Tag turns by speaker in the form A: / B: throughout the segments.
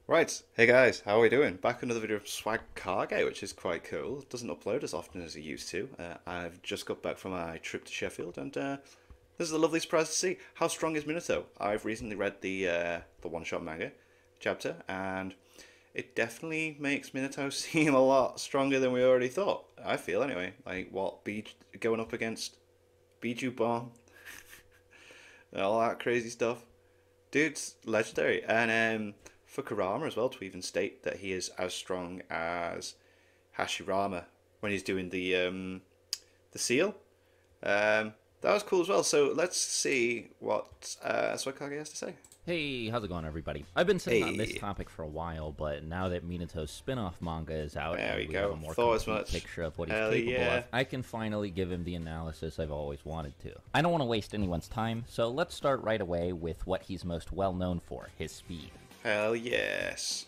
A: Right, hey guys, how are we doing? Back with another video of Swag Cargo, which is quite cool. It doesn't upload as often as it used to. I've just got back from my trip to Sheffield, and this is a lovely surprise to see. How strong is Minato? I've recently read the one-shot manga chapter, and it definitely makes Minato seem a lot stronger than we already thought. I feel anyway. Like what going up against Biju Bomb, all that crazy stuff. Dude's legendary, and for Kurama as well to even state that he is as strong as Hashirama when he's doing the seal. That was cool as well. So let's see what Swakage has to say.
B: Hey, how's it going, everybody? I've been sitting on this
A: Hey.
B: topic for a while, but now that Minato's spin-off manga is out
A: There
B: and
A: we
B: have
A: go.
B: a more
A: Thought as
B: complete
A: much.
B: picture of what he's
A: Hell
B: capable
A: yeah.
B: of, I can finally give him the analysis I've always wanted to. I don't want to waste anyone's time, so let's start right away with what he's most well known for, his speed.
A: Hell yes.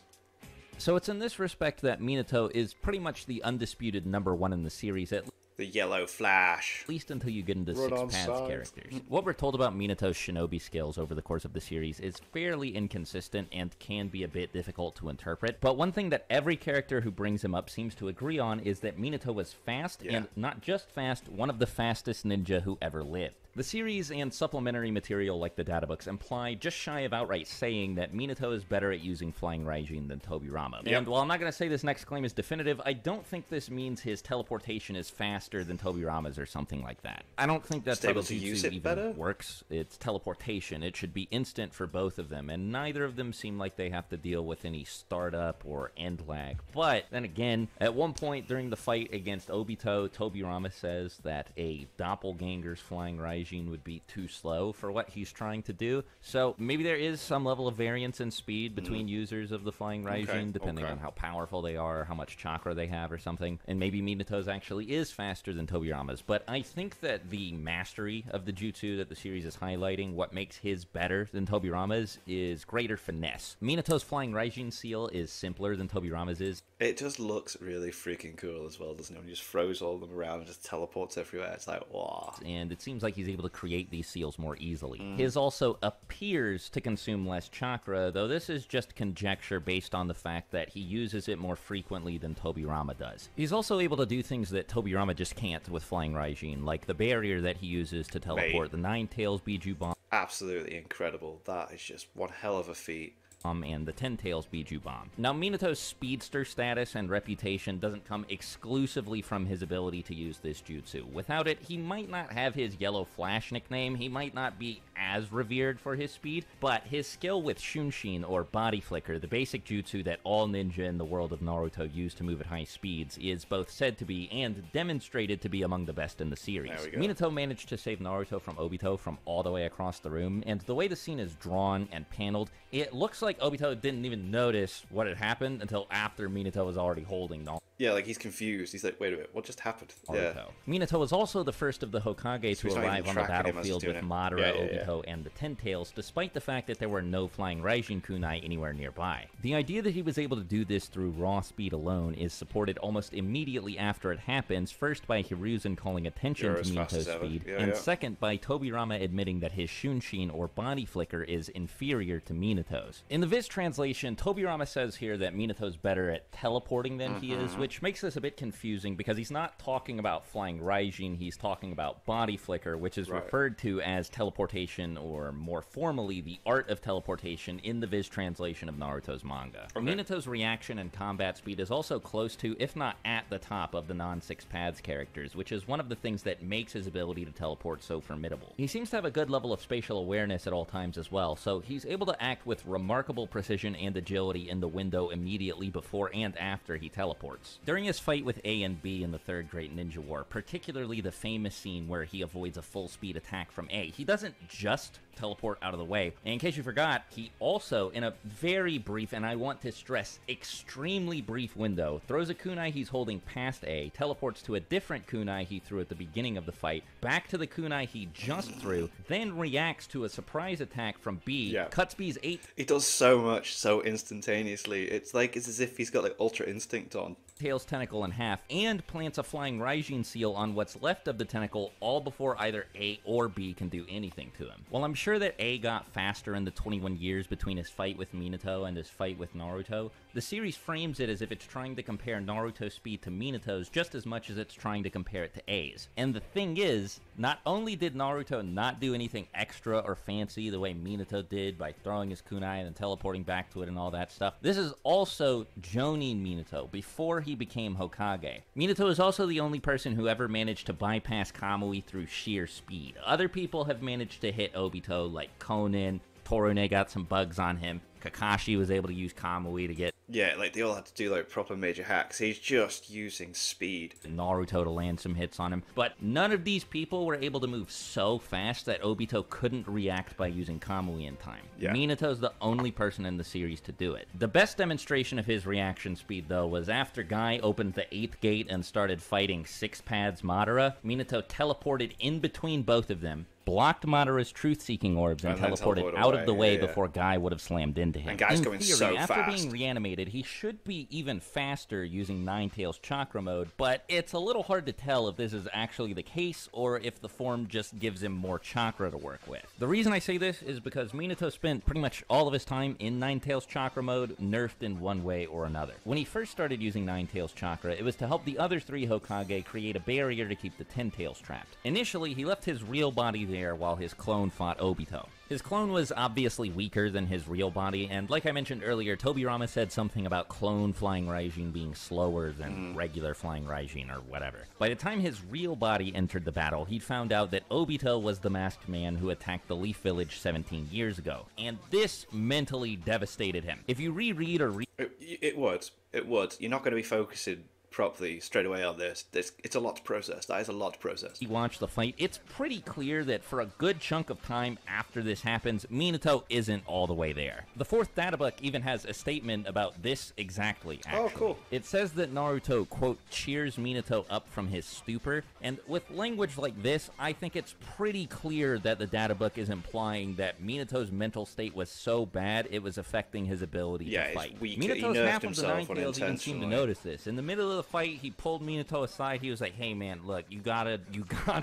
B: So it's in this respect that Minato is pretty much the undisputed #1 in the series, at
A: The yellow flash.
B: least until you get into
A: Right
B: Six
A: on
B: Paths
A: side.
B: characters. What we're told about Minato's shinobi skills over the course of the series is fairly inconsistent and can be a bit difficult to interpret, but one thing that every character who brings him up seems to agree on is that Minato was fast,
A: Yeah.
B: and not just fast, one of the fastest ninja who ever lived. The series and supplementary material like the databooks imply just shy of outright saying that Minato is better at using flying Raijin than Tobirama.
A: Yep.
B: And while I'm not going to say this next claim is definitive, I don't think this means his teleportation is faster than Tobirama's or something like that. I don't think that's
A: Just
B: how
A: able
B: the
A: to use
B: jutsu
A: it
B: even
A: better?
B: works. It's teleportation. It should be instant for both of them, and neither of them seem like they have to deal with any startup or end lag. But then again, at one point during the fight against Obito, Tobirama says that a doppelganger's flying Raijin would be too slow for what he's trying to do. So maybe there is some level of variance in speed between users of the flying Raijin,
A: Okay,
B: depending
A: okay.
B: on how powerful they are, how much chakra they have or something. And maybe Minato's actually is faster than Tobirama's. But I think that the mastery of the jutsu that the series is highlighting, what makes his better than Tobirama's, is greater finesse. Minato's flying Raijin seal is simpler than Tobirama's is.
A: It just looks really freaking cool as well, doesn't it? When he just throws all of them around and just teleports everywhere. It's like, wow.
B: And it seems like he's able to create these seals more easily. His also appears to consume less chakra, though this is just conjecture based on the fact that he uses it more frequently than Tobirama does. He's also able to do things that Tobirama just can't with flying Raijin, like the barrier that he uses to teleport the Nine Tails Biju Bomb
A: Absolutely incredible. That is just one hell of a feat.
B: and the Ten Tails Biju Bomb. Now, Minato's speedster status and reputation doesn't come exclusively from his ability to use this jutsu. Without it, he might not have his Yellow Flash nickname, he might not be as revered for his speed, but his skill with Shunshin, or Body Flicker, the basic jutsu that all ninja in the world of Naruto use to move at high speeds, is both said to be and demonstrated to be among the best in the series.
A: There we go.
B: Minato managed to save Naruto from Obito from all the way across the room, and the way the scene is drawn and paneled, it looks like Obito didn't even notice what had happened until after Minato was already holding Naruto.
A: Yeah, like he's confused. He's like, wait a minute, what just happened? Yeah.
B: Minato was also the first of the Hokage
A: So he's
B: to
A: not
B: arrive
A: even
B: on the
A: tracking him as he's
B: battlefield
A: doing
B: with
A: it.
B: Madara,
A: Yeah.
B: Obito, and the Ten Tails, despite the fact that there were no flying Raijin kunai anywhere nearby. The idea that he was able to do this through raw speed alone is supported almost immediately after it happens, first by Hiruzen calling attention
A: You're
B: to
A: as fast
B: Minato's
A: as ever.
B: speed,
A: Yeah,
B: and
A: yeah.
B: second by Tobirama admitting that his Shunshin, or Body Flicker, is inferior to Minato's. In the Viz translation, Tobirama says here that Minato's better at teleporting than he is, which makes this a bit confusing because he's not talking about flying Raijin, he's talking about Body Flicker, which is
A: Right.
B: referred to as teleportation, or more formally, the art of teleportation in the Viz translation of Naruto's manga.
A: Okay.
B: Minato's reaction and combat speed is also close to, if not at the top of the non-Six Paths characters, which is one of the things that makes his ability to teleport so formidable. He seems to have a good level of spatial awareness at all times as well, so he's able to act with remarkable precision and agility in the window immediately before and after he teleports. During his fight with A and B in the Third Great Ninja War, particularly the famous scene where he avoids a full-speed attack from A, he doesn't just teleport out of the way. And in case you forgot, he also, in a very brief, and I want to stress, extremely brief window, throws a kunai he's holding past A, teleports to a different kunai he threw at the beginning of the fight, back to the kunai he just threw, then reacts to a surprise attack from B,
A: Yeah.
B: cuts B's 8
A: He does so much so instantaneously. It's as if he's got like Ultra Instinct on.
B: Tails tentacle in half, and plants a flying Raijin seal on what's left of the tentacle, all before either A or B can do anything to him. While I'm sure that A got faster in the 21 years between his fight with Minato and his fight with Naruto, the series frames it as if it's trying to compare Naruto's speed to Minato's just as much as it's trying to compare it to A's. And the thing is, not only did Naruto not do anything extra or fancy the way Minato did by throwing his kunai and then teleporting back to it and all that stuff, this is also Jonin Minato before he became Hokage. Minato is also the only person who ever managed to bypass Kamui through sheer speed. Other people have managed to hit Obito, like Conan. Torune got some bugs on him. Kakashi was able to use Kamui to get...
A: Yeah, like, they all had to do, like, proper major hacks. He's just using speed.
B: Naruto to land some hits on him. But none of these people were able to move so fast that Obito couldn't react by using Kamui in time.
A: Yeah.
B: Minato's the only person in the series to do it. The best demonstration of his reaction speed, though, was after Guy opened the 8th gate and started fighting Six Pads Madara. Minato teleported in between both of them, blocked Madara's truth-seeking orbs, and teleported out of the way before Guy would have slammed into him.
A: And Guy's
B: in
A: going
B: theory,
A: so
B: after
A: fast.
B: being reanimated, he should be even faster using Ninetales Chakra Mode, but it's a little hard to tell if this is actually the case or if the form just gives him more chakra to work with. The reason I say this is because Minato spent pretty much all of his time in Ninetales Chakra Mode nerfed in one way or another. When he first started using Ninetales Chakra, it was to help the other 3 Hokage create a barrier to keep the Ten Tails trapped. Initially, he left his real body there while his clone fought Obito. His clone was obviously weaker than his real body, and like I mentioned earlier, Tobirama said something about clone flying Raijin being slower than regular flying Raijin or whatever. By the time his real body entered the battle, he'd found out that Obito was the masked man who attacked the Leaf Village 17 years ago, and this mentally devastated him. If you reread or
A: It would. You're not going to be focusing properly straight away on this. It's a lot to process. That is a lot to process.
B: You watch the fight, it's pretty clear that for a good chunk of time after this happens, Minato isn't all the way there. The 4th data book even has a statement about this exactly, actually.
A: Oh, cool.
B: It says that Naruto, quote, cheers Minato up from his stupor, and with language like this, I think it's pretty clear that the data book is implying that Minato's mental state was so bad it was affecting his ability to fight.
A: Weak.
B: Minato's
A: He nerfed
B: half of the
A: himself
B: Ninetales even seemed to notice this. In the middle of the fight, he pulled Minato aside. He was like, hey man, look, you gotta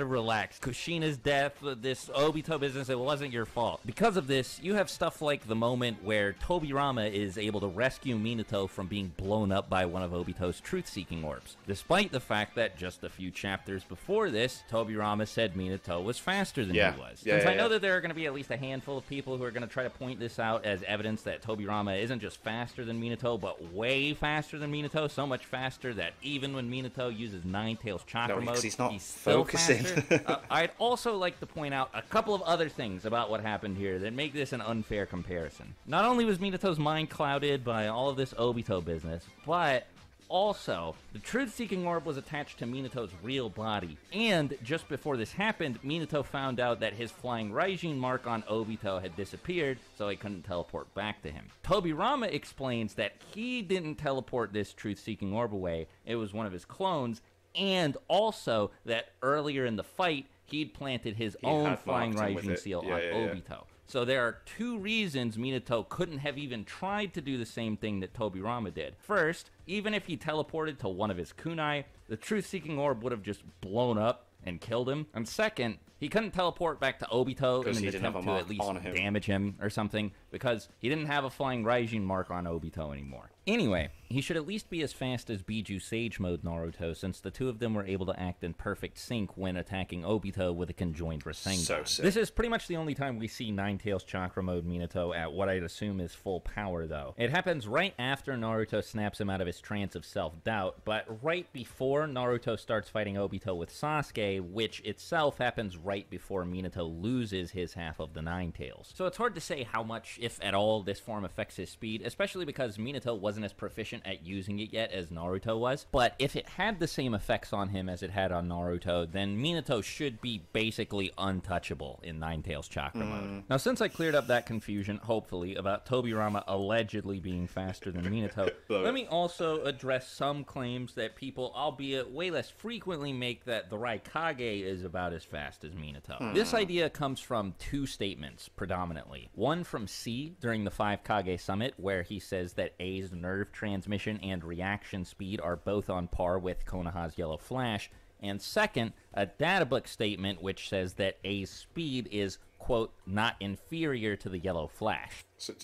B: relax. Kushina's death, this Obito business, it wasn't your fault. Because of this, you have stuff like the moment where Tobirama is able to rescue Minato from being blown up by one of Obito's truth-seeking orbs, despite the fact that just a few chapters before this, Tobirama said Minato was faster than he was. Since I know that there are going to be at least a handful of people who are going to try to point this out as evidence that Tobirama isn't just faster than Minato, but way faster than Minato, so much faster that even when Minato uses Ninetales Chakra Mode,
A: he's not
B: still
A: focusing.
B: faster. I'd also like to point out a couple of other things about what happened here that make this an unfair comparison. Not only was Minato's mind clouded by all of this Obito business, but also, the truth-seeking orb was attached to Minato's real body, and just before this happened, Minato found out that his flying Raijin mark on Obito had disappeared, so he couldn't teleport back to him. Tobirama explains that he didn't teleport this truth-seeking orb away, it was one of his clones, and also that earlier in the fight, he'd planted his own flying Raijin seal on Obito. So there are 2 reasons Minato couldn't have even tried to do the same thing that Tobirama did. First, even if he teleported to one of his kunai, the truth-seeking orb would have just blown up and killed him. And second, he couldn't teleport back to Obito in an attempt to at least damage him or something, because he didn't have a flying Raijin mark on Obito anymore. Anyway, he should at least be as fast as Biju Sage Mode Naruto, since the 2 of them were able to act in perfect sync when attacking Obito with a conjoined Rasengan.
A: So sick.
B: This is pretty much the only time we see Ninetales Chakra Mode Minato at what I'd assume is full power, though. It happens right after Naruto snaps him out of his trance of self-doubt, but right before Naruto starts fighting Obito with Sasuke, which itself happens right before Minato loses his half of the Ninetales. So it's hard to say how much, if at all, this form affects his speed, especially because Minato wasn't as proficient at using it yet as Naruto was. But if it had the same effects on him as it had on Naruto, then Minato should be basically untouchable in Ninetales Chakra Mode. Now, since I cleared up that confusion, hopefully, about Tobirama allegedly being faster than Minato, let me also address some claims that people, albeit way less frequently, make that the Raikage is about as fast as Minato. This idea comes from 2 statements, predominantly. One from C during the 5 Kage Summit, where he says that A's nerve transmission and reaction speed are both on par with Konoha's Yellow Flash, and second, a databook statement which says that A's speed is, quote, not inferior to the Yellow Flash.
A: So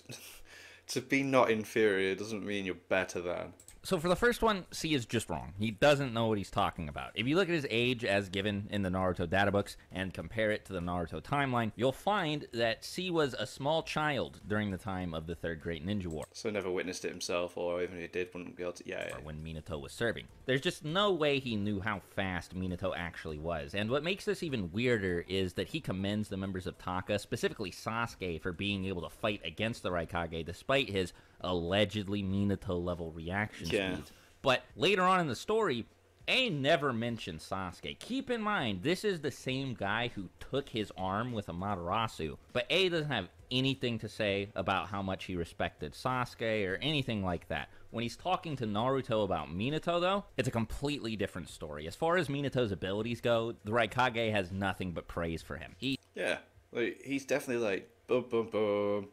A: to be not inferior doesn't mean you're better than.
B: So for the first one, C is just wrong. He doesn't know what he's talking about. If you look at his age as given in the Naruto databooks and compare it to the Naruto timeline, you'll find that C was a small child during the time of the Third Great Ninja War.
A: So never witnessed it himself, or even if he did, wouldn't be able to. Yeah.
B: Or when Minato was serving. There's just no way he knew how fast Minato actually was. And what makes this even weirder is that he commends the members of Taka, specifically Sasuke, for being able to fight against the Raikage despite his allegedly Minato-level reaction speeds. But later on in the story, A never mentioned Sasuke. Keep in mind, this is the same guy who took his arm with Amaterasu, but A doesn't have anything to say about how much he respected Sasuke or anything like that. When he's talking to Naruto about Minato, though, it's a completely different story. As far as Minato's abilities go, the Raikage has nothing but praise for him.
A: Yeah, like, he's definitely like, boom, boom, boom,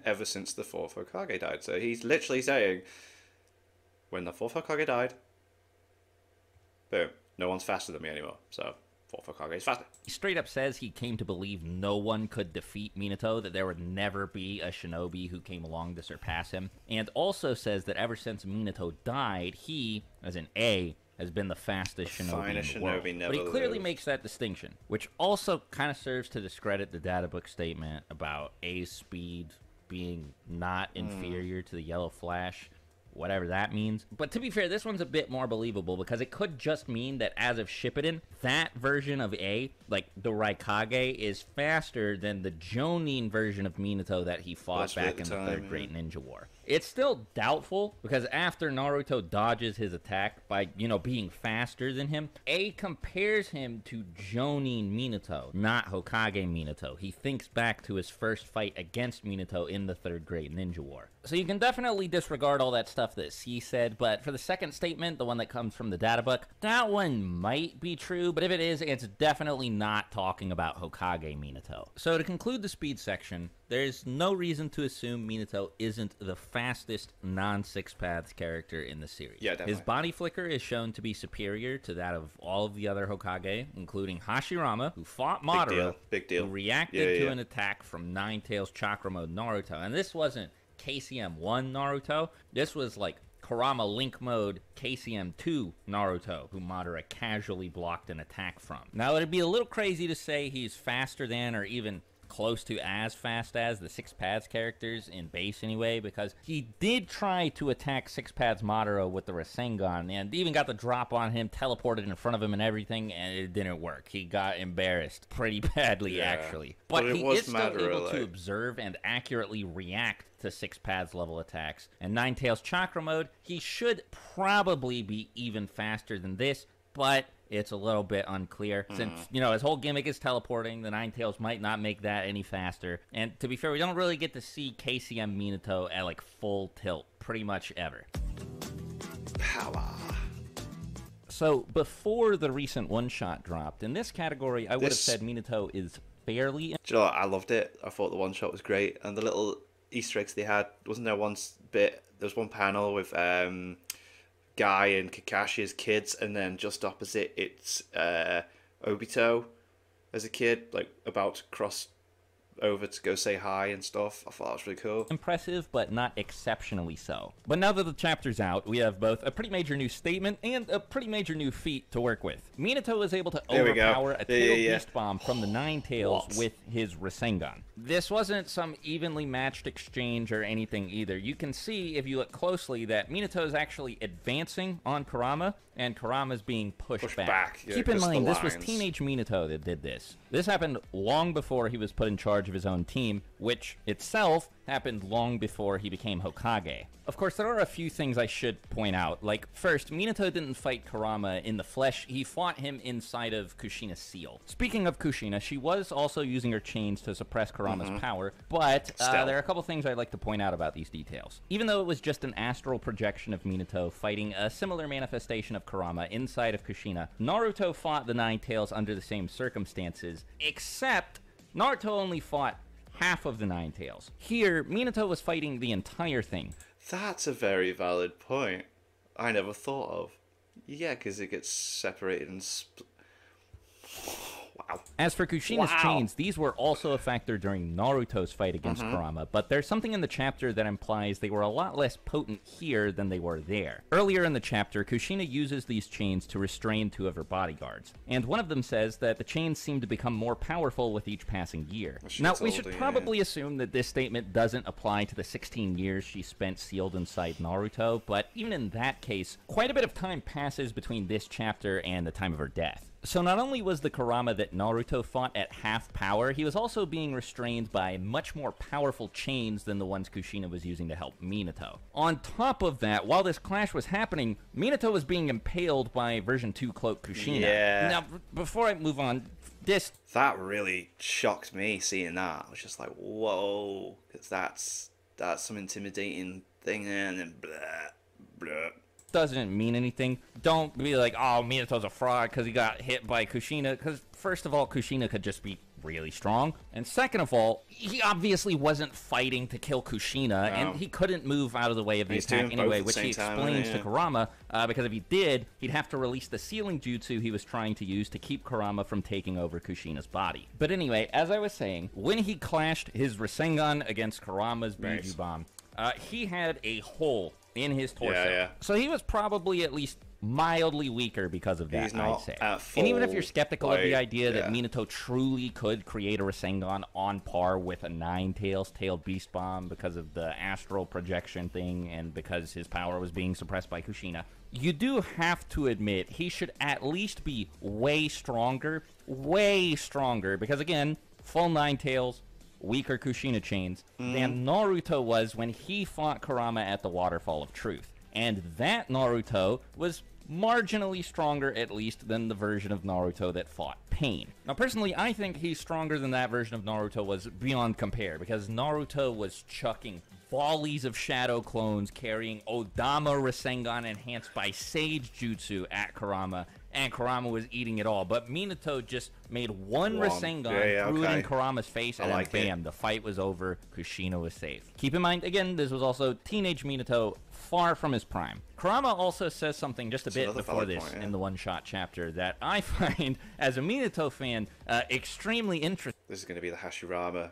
A: ever since the 4th Hokage died. So he's literally saying, when the 4th Hokage died, boom, no one's faster than me anymore. So 4th Hokage is faster.
B: He straight up says he came to believe no one could defeat Minato, that there would never be a shinobi who came along to surpass him, and also says that ever since Minato died, he, as in A, has been the fastest shinobi in the world. But he clearly makes that distinction, which also kind of serves to discredit the databook statement about A's speed being not inferior to the Yellow Flash, whatever that means. But to be fair, this one's a bit more believable because it could just mean that as of Shippuden, that version of A, like the Raikage, is faster than the Jonin version of Minato that he fought back in the Third Great Ninja War. It's still doubtful because after Naruto dodges his attack by, being faster than him, A compares him to Jonin Minato, not Hokage Minato. He thinks back to his first fight against Minato in the Third Great Ninja War. So you can definitely disregard all that stuff that C said, but for the second statement, the one that comes from the databook, that one might be true, but if it is, it's definitely not talking about Hokage Minato. So to conclude the speed section, there's no reason to assume Minato isn't the fastest non-Six Paths character in the series.
A: Yeah, definitely.
B: His body flicker is shown to be superior to that of all of the other Hokage, including Hashirama, who fought Madara,
A: Big deal.
B: who reacted to an attack from Nine-Tails Chakra Mode Naruto. And this wasn't KCM-1 Naruto. This was like Kurama Link Mode KCM2 Naruto, who Madara casually blocked an attack from. Now, it'd be a little crazy to say he's faster than or even close to as fast as the Six Paths characters in base anyway, because he did try to attack Six Paths Madara with the Rasengan and even got the drop on him, teleported in front of him and everything, and it didn't work. He got embarrassed pretty badly, actually. But he is still able to observe and accurately react to Six Paths level attacks. And Nine-Tails Chakra Mode, he should probably be even faster than this, but it's a little bit unclear. Since, his whole gimmick is teleporting, the Nine-Tails might not make that any faster. And to be fair, we don't really get to see KCM Minato at, like, full tilt pretty much ever.
A: Power.
B: So, before the recent one-shot dropped, in this category, I would have said Minato is fairly...
A: Do you know what? I loved it. I thought the one-shot was great. And the little Easter eggs they had, wasn't there one bit, there was one panel with... Guy and Kakashi as kids, and then just opposite it's Obito as a kid, like about to cross over to go say hi and stuff. I thought that was really cool.
B: Impressive, but not exceptionally so. But now that the chapter's out, we have both a pretty major new statement and a pretty major new feat to work with. Minato is able to overpower a Tail Beast Bomb from the Nine-Tails with his Rasengan. This wasn't some evenly matched exchange or anything either. You can see, if you look closely, that Minato is actually advancing on Kurama, and Kurama's being pushed back.
A: Yeah,
B: keep in mind, this was teenage Minato that did this. This happened long before he was put in charge of his own team, which itself happened long before he became Hokage. Of course, there are a few things I should point out. Like, first, Minato didn't fight Kurama in the flesh, he fought him inside of Kushina's seal. Speaking of Kushina, she was also using her chains to suppress Kurama's power, but there are a couple things I'd like to point out about these details. Even though it was just an astral projection of Minato fighting a similar manifestation of Kurama inside of Kushina, Naruto fought the Nine-Tails under the same circumstances, except Naruto only fought half of the Nine-Tails. Here, Minato was fighting the entire thing.
A: That's a very valid point. I never thought of. Yeah, because it gets separated and Wow.
B: As for Kushina's
A: Wow.
B: chains, these were also a factor during Naruto's fight against Kurama, but there's something in the chapter that implies they were a lot less potent here than they were there. Earlier in the chapter, Kushina uses these chains to restrain two of her bodyguards, and one of them says that the chains seem to become more powerful with each passing year. Now, we should probably assume that this statement doesn't apply to the 16 years she spent sealed inside Naruto, but even in that case, quite a bit of time passes between this chapter and the time of her death. So not only was the Kurama that Naruto fought at half power, he was also being restrained by much more powerful chains than the ones Kushina was using to help Minato. On top of that, while this clash was happening, Minato was being impaled by version 2 Cloak Kushina.
A: Yeah.
B: Now, before I move on,
A: that really shocked me seeing that. I was just like, whoa, because that's some intimidating thing, and then blah, blah.
B: Doesn't mean anything. Don't be like, oh, Minato's a fraud because he got hit by Kushina, because first of all, Kushina could just be really strong, and second of all, he obviously wasn't fighting to kill Kushina, and he couldn't move out of the way of the attack anyway, which he explains to Kurama, because if he did, he'd have to release the sealing jutsu he was trying to use to keep Kurama from taking over Kushina's body. But anyway, as I was saying, when he clashed his Rasengan against Kurama's Biju Bomb, he had a hole in his torso. So he was probably at least mildly weaker because of that, I'd say. And even if you're skeptical of the idea that Minato truly could create a Rasengan on par with a Nine-Tails tailed Beast Bomb because of the astral projection thing and because his power was being suppressed by Kushina, you do have to admit he should at least be way stronger, because again, full Nine-Tails, weaker Kushina chains than Naruto was when he fought Kurama at the Waterfall of Truth. And that Naruto was marginally stronger, at least, than the version of Naruto that fought Pain. Now, personally, I think he's stronger than that version of Naruto was beyond compare, because Naruto was chucking volleys of shadow clones carrying Odama Rasengan enhanced by Sage Jutsu at Kurama, and Kurama was eating it all. But Minato just made one Rasengan, threw it in Kurama's face, and then bam, the fight was over. Kushina was safe. Keep in mind, again, this was also teenage Minato, far from his prime. Kurama also says something just a bit before this in the one-shot chapter that I find, as a Minato fan, extremely interesting.
A: This is going to be the Hashirama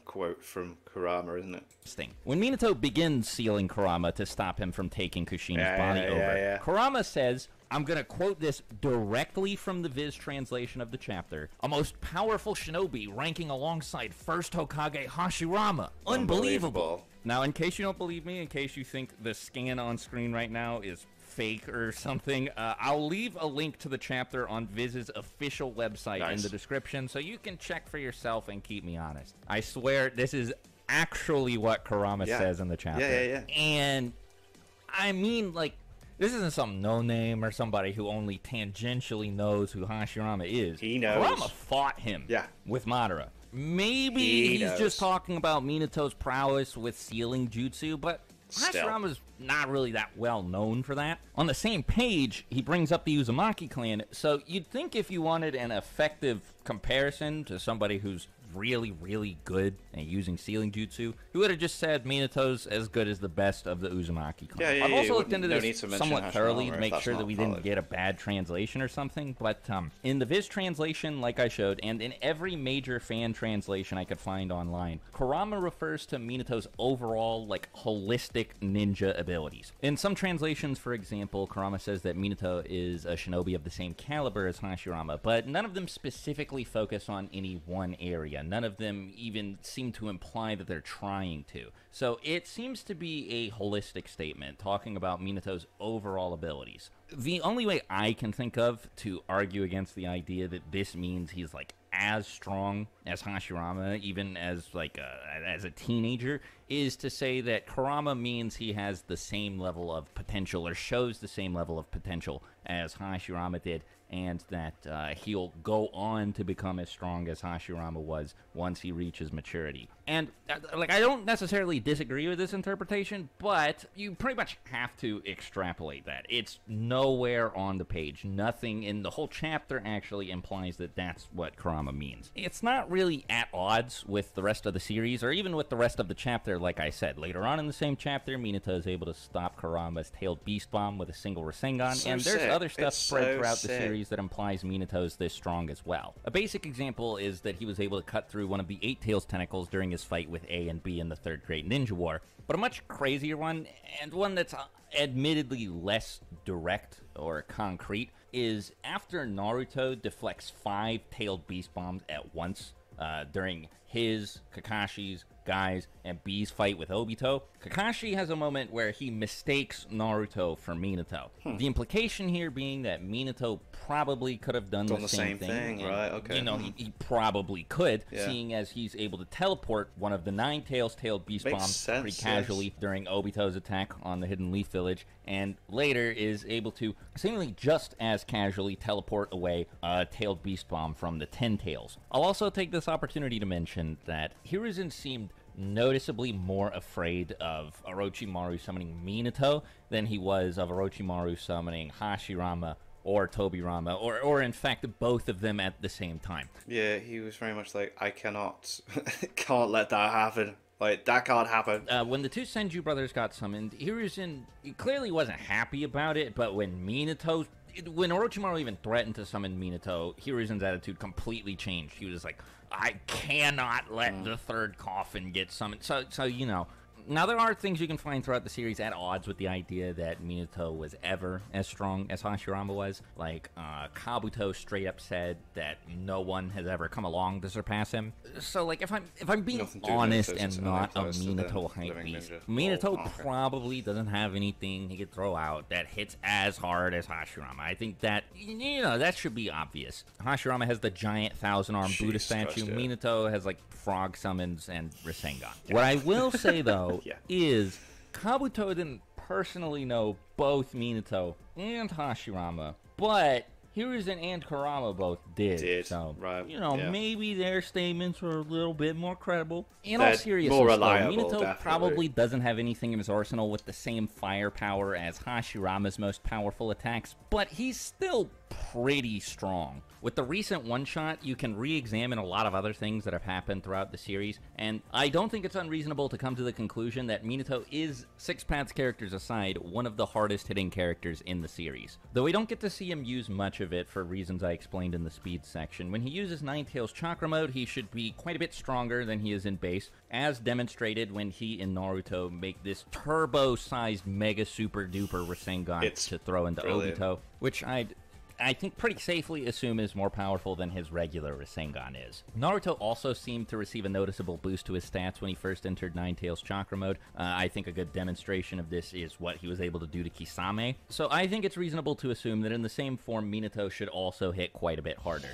A: quote from Kurama, isn't it?
B: When Minato begins sealing Kurama to stop him from taking Kushina's body over, Kurama says, I'm going to quote this directly from the Viz translation of the chapter, "A most powerful shinobi ranking alongside first Hokage Hashirama. Unbelievable." Now, in case you don't believe me, in case you think the scan on screen right now is fake or something, I'll leave a link to the chapter on Viz's official website in the description so you can check for yourself and keep me honest. I swear this is actually what Kurama says in the chapter. And I mean, like, this isn't some no-name or somebody who only tangentially knows who Hashirama is.
A: He knows.
B: Kurama fought him with Madara. Maybe he's just talking about Minato's prowess with sealing jutsu, but Hashirama's not really that well known for that. On the same page, he brings up the Uzumaki clan, so you'd think if you wanted an effective comparison to somebody who's really, really good at using sealing jutsu, he would have just said Minato's as good as the best of the Uzumaki clan. I've also looked into this somewhat thoroughly to make sure that we didn't get a bad translation or something, but in the Viz translation, like I showed, and in every major fan translation I could find online, Kurama refers to Minato's overall, like, holistic ninja abilities. In some translations, for example, Kurama says that Minato is a shinobi of the same caliber as Hashirama, but none of them specifically focus on any one area. None of them even seem to imply that they're trying to. So it seems to be a holistic statement, talking about Minato's overall abilities. The only way I can think of to argue against the idea that this means he's, like, as strong as Hashirama, even as, like, as a teenager, is to say that Kurama means he has the same level of potential, or shows the same level of potential as Hashirama did, and that he'll go on to become as strong as Hashirama was once he reaches maturity. And, like, I don't necessarily disagree with this interpretation, but you pretty much have to extrapolate that. It's nowhere on the page. Nothing in the whole chapter actually implies that that's what Kurama means. It's not really at odds with the rest of the series, or even with the rest of the chapter, like I said. Later on in the same chapter, Minato is able to stop Kurama's tailed Beast Bomb with a single Rasengan, and there's other stuff spread
A: so
B: throughout
A: sick.
B: the series that implies Minato's this strong as well. A basic example is that he was able to cut through one of the Eight Tails tentacles during his fight with A and B in the Third Great Ninja War. But a much crazier one, and one that's admittedly less direct or concrete, is after Naruto deflects 5 tailed beast bombs at once during his, Kakashi's, Guy's, and B's fight with Obito, Kakashi has a moment where he mistakes Naruto for Minato. The implication here being that Minato probably could have done the same thing. And,
A: right? Okay.
B: You know, he probably could, seeing as he's able to teleport one of the 9 tailed beast
A: Makes
B: bombs
A: sense,
B: pretty casually during Obito's attack on the Hidden Leaf Village, and later is able to seemingly just as casually teleport away a tailed beast bomb from the 10 tails. I'll also take this opportunity to mention that Hiruzen seemed noticeably more afraid of Orochimaru summoning Minato than he was of Orochimaru summoning Hashirama or Tobirama, or in fact both of them at the same time.
A: Yeah, he was very much like, I can't let that happen. Like, that can't happen.
B: When the two Senju brothers got summoned, Hiruzen clearly wasn't happy about it, but when Orochimaru even threatened to summon Minato, Hiruzen's attitude completely changed. He was like, I cannot let the third coffin get summoned. So you know. Now, there are things you can find throughout the series at odds with the idea that Minato was ever as strong as Hashirama was. Like, Kabuto straight up said that no one has ever come along to surpass him. So, like, if I'm being honest and not a Minato hype beast, Minato probably doesn't have anything he could throw out that hits as hard as Hashirama. I think that, you know, that should be obvious. Hashirama has the giant 1,000-arm Buddha statue. Minato has, like, frog summons and Rasengan. What I will say, though, is Kabuto didn't personally know both Minato and Hashirama, but Hiruzen and Kurama both did. So,
A: right.
B: You know, maybe their statements were a little bit more credible. In
A: They're
B: all seriousness,
A: more
B: though,
A: reliable,
B: Minato
A: definitely.
B: probably doesn't have anything in his arsenal with the same firepower as Hashirama's most powerful attacks, but he's still pretty strong. With the recent one-shot, you can re-examine a lot of other things that have happened throughout the series, and I don't think it's unreasonable to come to the conclusion that Minato is, Six Paths characters aside, one of the hardest-hitting characters in the series. Though we don't get to see him use much of it for reasons I explained in the speed section. When he uses Nine Tails Chakra Mode, he should be quite a bit stronger than he is in base, as demonstrated when he and Naruto make this turbo-sized mega super-duper Rasengan to throw into Obito, which I think pretty safely assume is more powerful than his regular Rasengan is. Naruto also seemed to receive a noticeable boost to his stats when he first entered Nine Tails Chakra Mode. I think a good demonstration of this is what he was able to do to Kisame. So I think it's reasonable to assume that in the same form, Minato should also hit quite a bit harder.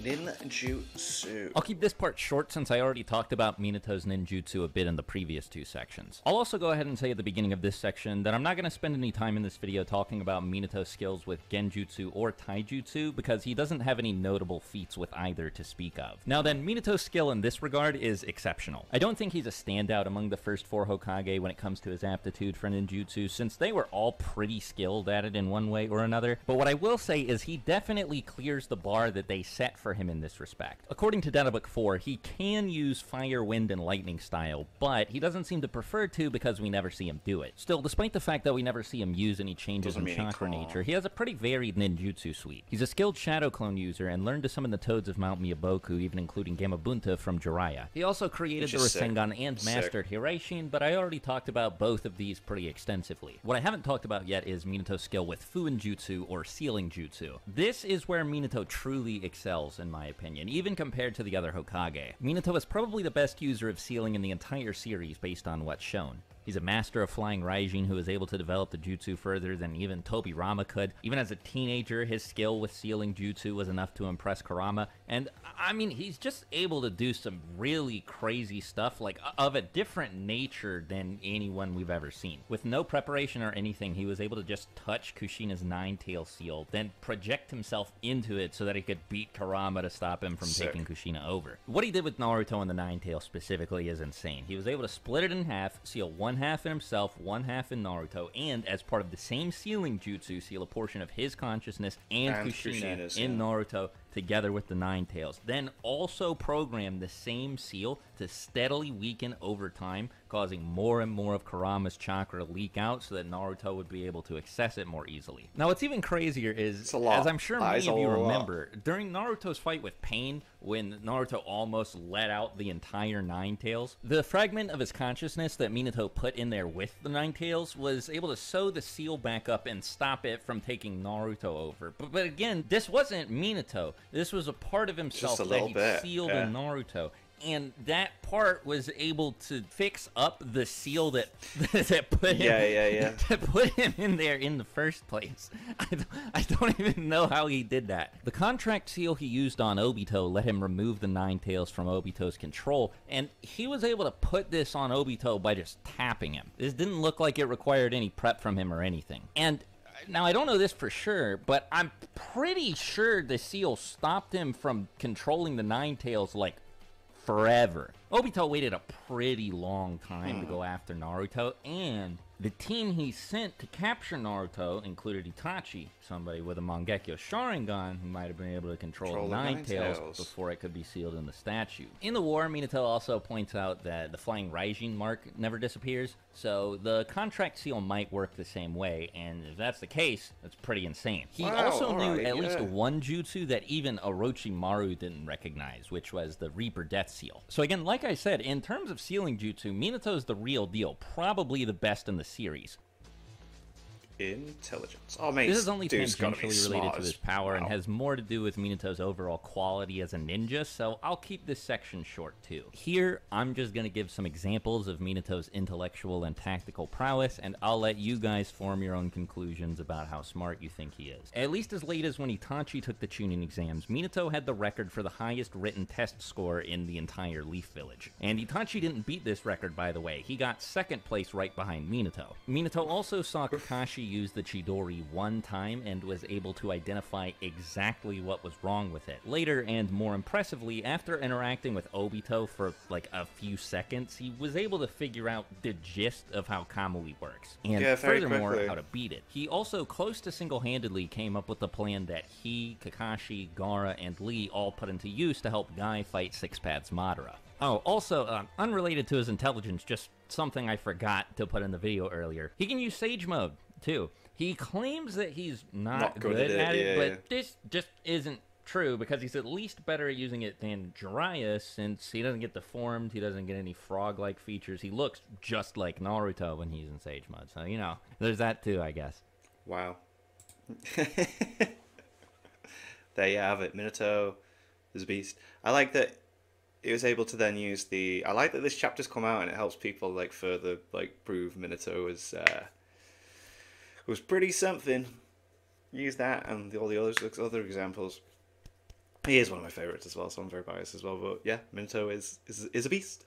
A: Ninjutsu.
B: I'll keep this part short since I already talked about Minato's ninjutsu a bit in the previous two sections. I'll also go ahead and say at the beginning of this section that I'm not going to spend any time in this video talking about Minato's skills with genjutsu or taijutsu because he doesn't have any notable feats with either to speak of. Now then, Minato's skill in this regard is exceptional. I don't think he's a standout among the first 4 Hokage when it comes to his aptitude for ninjutsu, since they were all pretty skilled at it in one way or another, but what I will say is he definitely clears the bar that they set for him in this respect. According to Databook 4, he can use fire, wind, and lightning style, but he doesn't seem to prefer to because we never see him do it. Still, despite the fact that we never see him use any changes in chakra nature, he has a pretty varied ninjutsu suite. He's a skilled shadow clone user and learned to summon the toads of Mount Miyaboku, even including Gamabunta from Jiraiya. He also created the Rasengan and mastered Hiraishin, but I already talked about both of these pretty extensively. What I haven't talked about yet is Minato's skill with Fuinjutsu or Sealing Jutsu. This is where Minato truly excels in my opinion, even compared to the other Hokage. Minato is probably the best user of sealing in the entire series based on what's shown. He's a master of flying Raijin who is able to develop the jutsu further than even Tobirama could. Even as a teenager, his skill with sealing jutsu was enough to impress Kurama, and I mean, he's just able to do some really crazy stuff, like, of a different nature than anyone we've ever seen. With no preparation or anything, he was able to just touch Kushina's Nine-Tail Seal, then project himself into it so that he could beat Kurama to stop him from taking Kushina over. What he did with Naruto and the Nine-Tail specifically is insane. He was able to split it in half, seal one half in himself, one half in Naruto, and as part of the same sealing jutsu, seal a portion of his consciousness and Kushina's in Naruto together with the Ninetales, then also programmed the same seal to steadily weaken over time, causing more and more of Kurama's chakra leak out so that Naruto would be able to access it more easily. Now, what's even crazier is, as I'm sure many of you remember, during Naruto's fight with Pain, when Naruto almost let out the entire Ninetales, the fragment of his consciousness that Minato put in there with the Ninetales was able to sew the seal back up and stop it from taking Naruto over. But again, this wasn't Minato. This was a part of himself that he sealed in Naruto. And that part was able to fix up the seal that put him that put him in there in the first place. I don't even know how he did that. The contract seal he used on Obito let him remove the Ninetales from Obito's control, and he was able to put this on Obito by just tapping him. This didn't look like it required any prep from him or anything. And now, I don't know this for sure, but I'm pretty sure the seal stopped him from controlling the Ninetales, like, forever. Obito waited a pretty long time to go after Naruto, and the team he sent to capture Naruto included Itachi, somebody with a Mangekyo Sharingan who might have been able to control the Ninetales before it could be sealed in the statue. In the war, Minato also points out that the flying Raijin mark never disappears, so the contract seal might work the same way, and if that's the case, that's pretty insane. He also knew at least one jutsu that even Orochimaru didn't recognize, which was the Reaper Death Seal. So again, like I said, in terms of sealing jutsu, Minato's the real deal, probably the best in the series.
A: Intelligence. Oh, mate,
B: this is only tangentially related to his power and has more to do with Minato's overall quality as a ninja, so I'll keep this section short too. Here, I'm just going to give some examples of Minato's intellectual and tactical prowess, and I'll let you guys form your own conclusions about how smart you think he is. At least as late as when Itachi took the Chunin exams, Minato had the record for the highest written test score in the entire Leaf Village. And Itachi didn't beat this record, by the way. He got second place right behind Minato. Minato also saw Kakashi use the Chidori one time and was able to identify exactly what was wrong with it. Later, and more impressively, after interacting with Obito for like a few seconds, he was able to figure out the gist of how Kamui works, and furthermore, how to beat it. He also close to single-handedly came up with the plan that he, Kakashi, Gaara, and Lee all put into use to help Guy fight Six Paths Madara. Oh, also, unrelated to his intelligence, just something I forgot to put in the video earlier. He can use Sage Mode, too. He claims that he's not good at it, but this just isn't true, because he's at least better at using it than Jiraiya, since he doesn't get deformed, he doesn't get any frog-like features. He looks just like Naruto when he's in Sage Mode, so, you know, there's that too, I guess.
A: Wow. There you have it. Minato is a beast. I like that he was able to then use the... I like that this chapter's come out and it helps people, like, further, like, prove Minato as... was pretty something. Use that and all the other examples. He is one of my favorites as well, so I'm very biased as well. But yeah, Minato is a beast.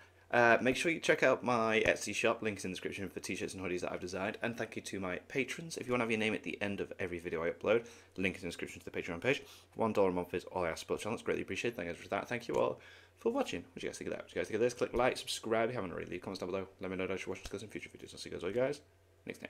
A: Make sure you check out my Etsy shop. Links in the description for t-shirts and hoodies that I've designed. And thank you to my patrons. If you want to have your name at the end of every video I upload, link is in the description to the Patreon page. $1 a month is all I ask to support the channel. It's greatly appreciated. Thank you for that. Thank you all for watching. What do you guys think of that? What do you guys think of this? Click like, subscribe if you haven't already. Leave comments down below. Let me know that you're watching. Discuss in future videos. I'll see you guys all next time.